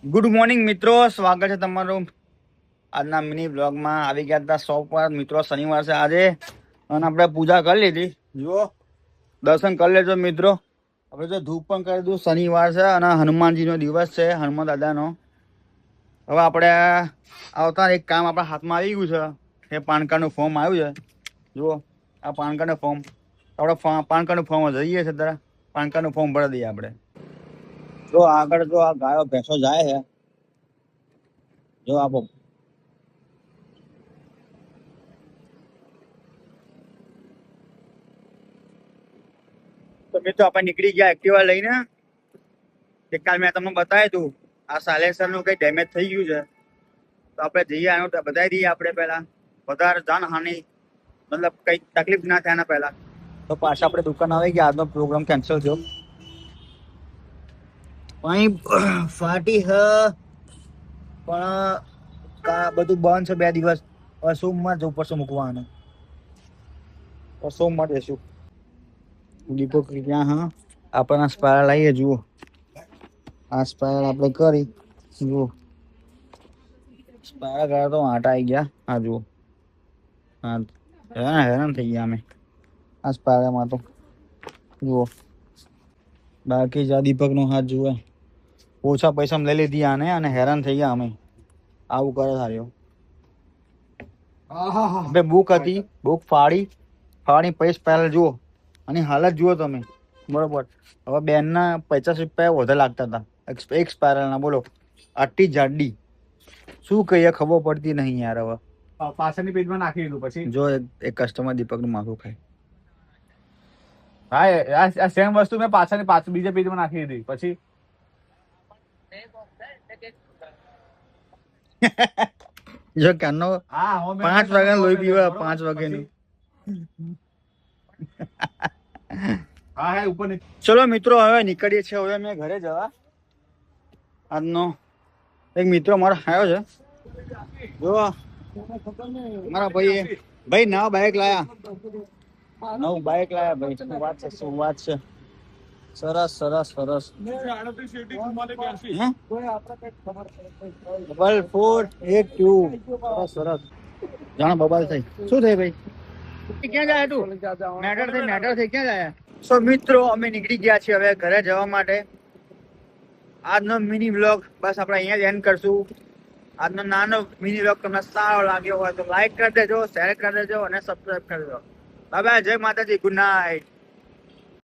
Good morning મિત્રો, સ્વાગત છે તમારું આજના મિની બ્લોગમાં. આવી ગયા હતા શોપ પર મિત્રો. શનિવાર છે આજે અને આપણે પૂજા કરી લીધી. જુઓ, દર્શન કરી લેજો મિત્રો. આપણે તો ધૂપ પણ કરી દીધું. શનિવાર છે અને હનુમાનજીનો દિવસ છે, હનુમાન દાદાનો. હવે આપણે આવતા એક કામ આપણા હાથમાં આવી ગયું છે. એ પાન કાર્ડનું ફોર્મ આવ્યું છે. જુઓ, આ પાન કાર્ડનું ફોર્મ. આપણે પાન કાર્ડનું ફોર્મ જઈએ છે ત્યારે પાન કાર્ડનું ફોર્મ ભરી દઈએ આપણે. જો આગળ જો આ ગાયો ભેંસો જાય છે, જો આપો. તો મિત્રો આપણે નીકળી ગયા એક્ટિવા લઈને. એક કાલ મેં તમને બતાવ્યું હતું, આ સાયલેન્સર નું કઈ ડેમેજ થઈ ગયું છે, તો આપણે જઈએ આનું બતાવી દઈએ આપણે પહેલા. વધારે જાનહાનિ મતલબ કઈ તકલીફ ના થાય એના પહેલા. તો પાછા આપણે દુકાન આવી ગયા. આજનો પ્રોગ્રામ કેન્સલ થયો. અહીં ફાટી હ પણ બધું બંધ છે 2 દિવસ. સોમવાર જવું પડશે મૂકવાનું. સોમવાર જઈશું. દીપક ક્યાં? હા, આપણને સ્પાયર લાવીએ. જુઓ, આ સ્પાયર આપણે કરી. જુઓ, સ્પાયર કર્યા તો આટા આવી ગયા. હા જુઓ, હા હેરાન થઈ ગયા અમે આ સ્પાયરમાં તો. જુઓ, બાકી જા દીપકનો હાથ જુએ. ઓછા પૈસામાં લઈ લીધી આને અને હેરાન થઈ ગયા અમે. આવું કરે સારું. બે બુક હતી, બુક ફાડી પૈસા પહેલા જુઓ અને હાલત જુઓ તમે. બરોબર. હવે બેનના 50 રૂપિયા વધારે લાગતા હતા એક સ્પાયરલના. બોલો, આટલી જાડી. શું કહીએ, ખબર પડતી નહીં યાર. હવે પાછળની પેજમાં નાખી દીધું પછી જો એક કસ્ટમર દીપકનું માથું ખાય. હા, આ સેમ વસ્તુ મેં પાછળ બીજા પેજમાં નાખી દીધી પછી જો કાનો 5 વાગ્યા લોહી પીવા. 5 વાગ્યાનું. હા ઉપર ચલો મિત્રો, હવે નીકળીએ છીએ. હવે મેં ઘરે જવા. આજનો એક મિત્રો મારો આવ્યો છે. જો મારા ભાઈ નવા બાઇક લાયા. નવું બાઇક લાયા ભાઈ. શું વાત છે, શું વાત છે. સરસ સરસ સરસ. ડબલ 482. સરસ સરસ. જાણો બબાલ થઈ. શું થઈ ભાઈ? ક્યાં જાય તું? મેટર થઈ ક્યાં જાય? સો મિત્રો, અમે નીકળી ગયા છીએ હવે ઘરે જવા માટે. આજનો મિની વ્લોગ બસ આપણે અહીંયા જ એન્ડ કરશું. આજનો નાનો મિની વ્લોગ તમને સારો લાગ્યો હોય તો લાઈક કરી દેજો, શેર કરી દેજો અને સબસ્ક્રાઈબ કરી દેજો. Bye bye. જય માતાજી. Good night.